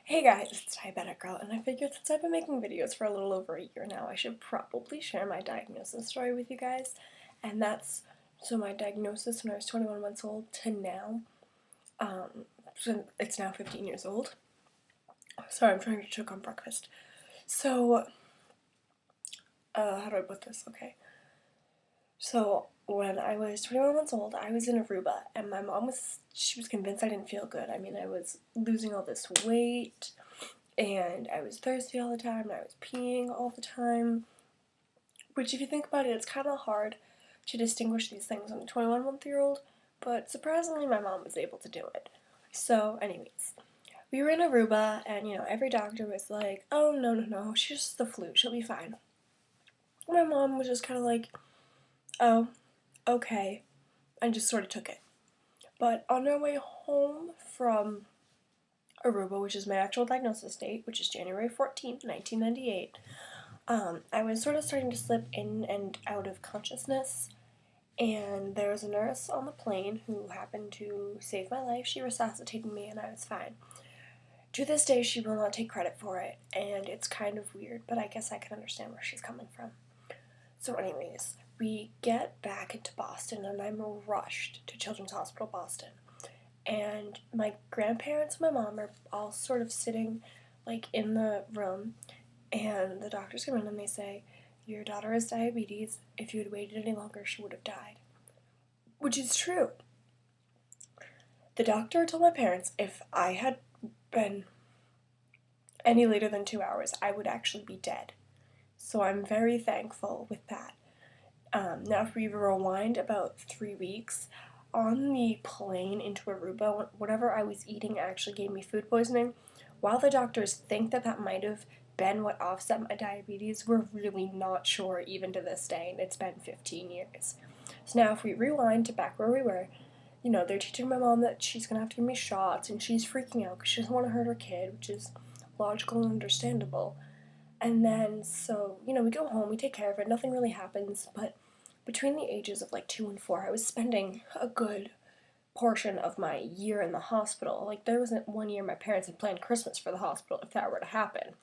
Hey guys, it's Diabetic Girl, and I figured since I've been making videos for a little over a year now, I should probably share my diagnosis story with you guys. And that's, so my diagnosis when I was 21 months old to now, so it's now 15 years old. Sorry, I'm trying to choke on breakfast. So, how do I put this? Okay. So, when I was 21 months old, I was in Aruba, and my mom she was convinced I didn't feel good. I mean, I was losing all this weight, and I was thirsty all the time, and I was peeing all the time, which if you think about it, it's kind of hard to distinguish these things on a 21-month-old, but surprisingly my mom was able to do it. So anyways, we were in Aruba, and every doctor was like, oh no, she's just the flu, she'll be fine. My mom was just kind of like, oh, okay, and just sort of took it. But on our way home from Aruba, which is my actual diagnosis date, which is January 14th, 1998, I was sort of starting to slip in and out of consciousness, and there was a nurse on the plane who happened to save my life. She resuscitated me, and I was fine. To this day, she will not take credit for it, and it's kind of weird, but I guess I can understand where she's coming from. So anyways, we get back into Boston, and I'm rushed to Children's Hospital Boston. And my grandparents and my mom are all sort of sitting, like, in the room, and the doctors come in and they say, your daughter has diabetes. If you had waited any longer, she would have died. Which is true. The doctor told my parents if I had been any later than 2 hours, I would actually be dead. So I'm very thankful with that. Now, if we rewind about 3 weeks, on the plane into Aruba, whatever I was eating actually gave me food poisoning. While the doctors think that might have been what offset my diabetes, we're really not sure even to this day, and it's been 15 years. So now if we rewind to back where we were, they're teaching my mom that she's going to have to give me shots, and she's freaking out because she doesn't want to hurt her kid, which is logical and understandable. And then, so, we go home, we take care of it, nothing really happens, but between the ages of like 2 and 4, I was spending a good portion of my year in the hospital. Like, there wasn't one year my parents had planned Christmas for the hospital if that were to happen.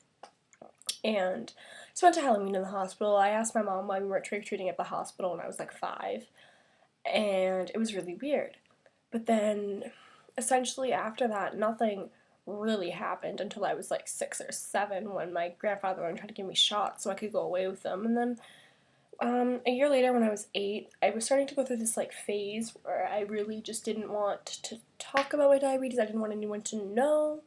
And I went to Halloween in the hospital. I asked my mom why we weren't trick-or-treating at the hospital when I was like 5, and it was really weird. But then, essentially after that, nothing really happened until I was like 6 or 7 when my grandfather tried to give me shots so I could go away with them. And then a year later, when I was 8, I was starting to go through this like phase where I really just didn't want to talk about my diabetes. I didn't want anyone to know,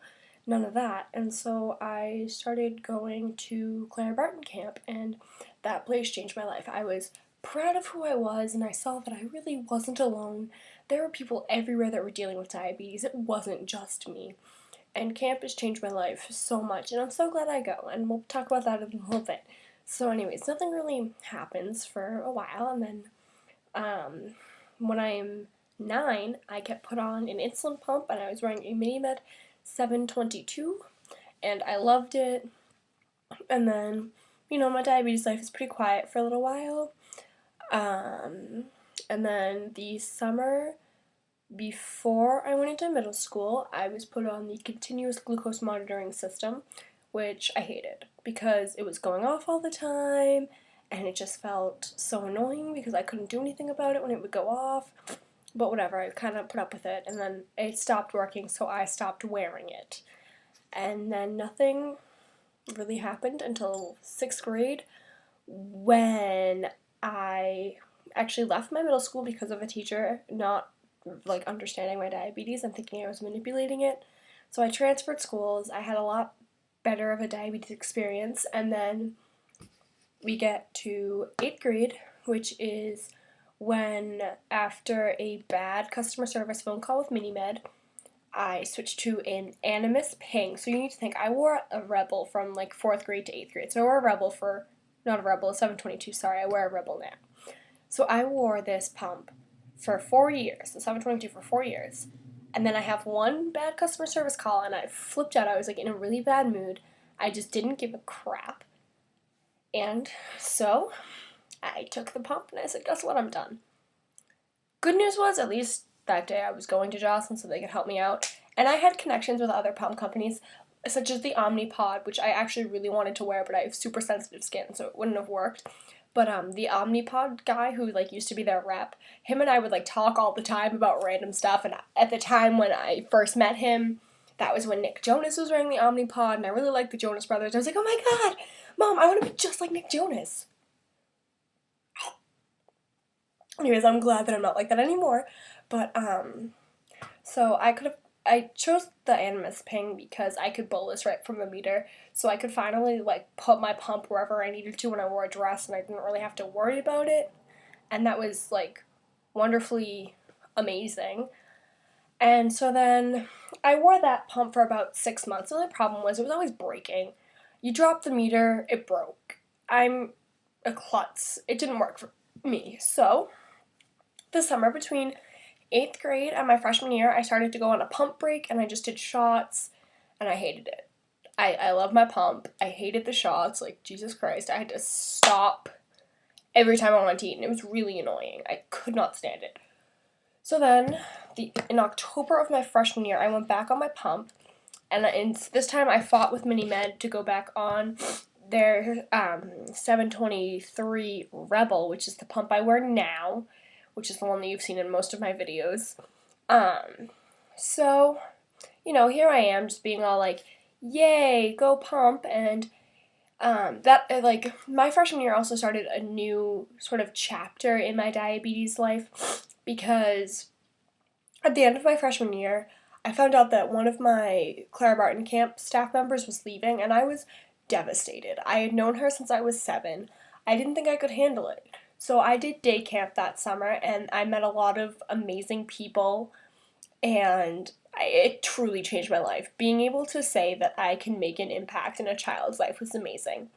none of that. And so I started going to Clara Barton Camp, and that place changed my life. I was proud of who I was, and I saw that I really wasn't alone. There were people everywhere that were dealing with diabetes. It wasn't just me. And camp has changed my life so much, and I'm so glad I go, and we'll talk about that in a little bit. So anyways, nothing really happens for a while, and then when I'm 9, I get put on an insulin pump, and I was wearing a MiniMed 722, and I loved it. And then, my diabetes life is pretty quiet for a little while. And then the summer before I went into middle school, I was put on the continuous glucose monitoring system, which I hated because it was going off all the time, and it just felt so annoying because I couldn't do anything about it when it would go off. But whatever, I kind of put up with it, and then it stopped working, so I stopped wearing it. And then nothing really happened until 6th grade, when I actually left my middle school because of a teacher not like understanding my diabetes and thinking I was manipulating it. So I transferred schools. I had a lot better of a diabetes experience, and then we get to 8th grade, which is when, after a bad customer service phone call with MiniMed, I switched to an Animus Ping. So you need to think, I wore a Rebel from like 4th grade to 8th grade. So I wore a Rebel for, not a Rebel, a 722, sorry, I wear a Rebel now. So I wore this pump for 4 years, the 722 for 4 years. And then I have one bad customer service call, and I flipped out. I was like in a really bad mood. I just didn't give a crap. And so I took the pump and I said, guess what, I'm done. Good news was, at least that day I was going to Jocelyn so they could help me out. And I had connections with other pump companies. such as the Omnipod, which I actually really wanted to wear, but I have super sensitive skin, so it wouldn't have worked. But the Omnipod guy who like used to be their rep, him and I would like talk all the time about random stuff. And at the time when I first met him, that was when Nick Jonas was wearing the Omnipod, and I really liked the Jonas Brothers. I was like, oh my god, Mom, I want to be just like Nick Jonas. Anyways, I'm glad that I'm not like that anymore. But so I chose the Animus Ping because I could bolus right from the meter, so I could finally like put my pump wherever I needed to when I wore a dress, and I didn't really have to worry about it, and that was like wonderfully amazing. And so then I wore that pump for about 6 months. The only problem was it was always breaking. You drop the meter, it broke. I'm a klutz. It didn't work for me. So this summer between 8th grade and my freshman year, I started to go on a pump break, and I just did shots, and I hated it. I love my pump. I hated the shots, like, Jesus Christ. I had to stop every time I wanted to eat, and it was really annoying. I could not stand it. So then, in October of my freshman year, I went back on my pump, and this time I fought with Mini-Med to go back on their 723 Rebel, which is the pump I wear now, which is the one that you've seen in most of my videos. So, you know, here I am just being all like, yay, go pump, and like, my freshman year also started a new sort of chapter in my diabetes life, because at the end of my freshman year, I found out that one of my Clara Barton Camp staff members was leaving, and I was devastated. I had known her since I was 7. I didn't think I could handle it. So I did day camp that summer, and I met a lot of amazing people, and it truly changed my life. Being able to say that I can make an impact in a child's life was amazing.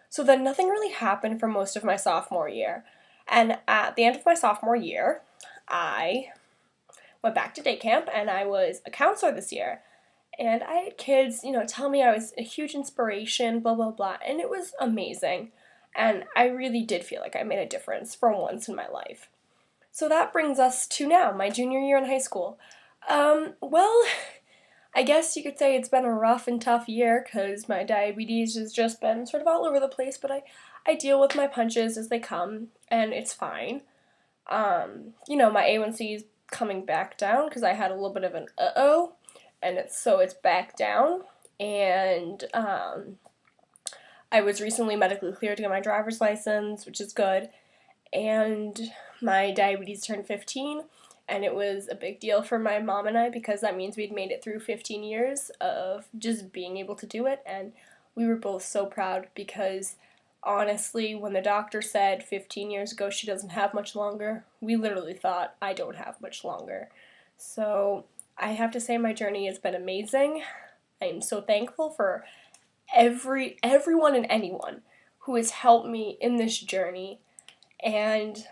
So then nothing really happened for most of my sophomore year. And at the end of my sophomore year, I went back to day camp, and I was a counselor this year. And I had kids, you know, tell me I was a huge inspiration, blah, blah, blah. And it was amazing. And I really did feel like I made a difference for once in my life. So that brings us to now, my junior year in high school. Well, I guess you could say it's been a rough and tough year because my diabetes has just been sort of all over the place, but I deal with my punches as they come, and it's fine. You know, my A1C is coming back down because I had a little bit of an uh-oh, and it's back down, and I was recently medically cleared to get my driver's license, which is good, and my diabetes turned 15, and it was a big deal for my mom and I because that means we'd made it through 15 years of just being able to do it, and we were both so proud because honestly, when the doctor said 15 years ago she doesn't have much longer, we literally thought I don't have much longer. So I have to say my journey has been amazing. I'm so thankful for everyone and anyone who has helped me in this journey, and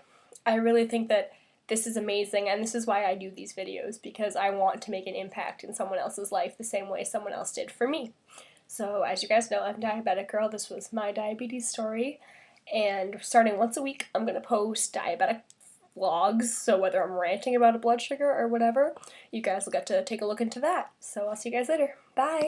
I really think that this is amazing, and this is why I do these videos, because I want to make an impact in someone else's life the same way someone else did for me. So as you guys know, I'm a diabetic girl. This was my diabetes story, and starting once a week I'm going to post diabetic vlogs, so whether I'm ranting about a blood sugar or whatever, you guys will get to take a look into that. So I'll see you guys later. Bye!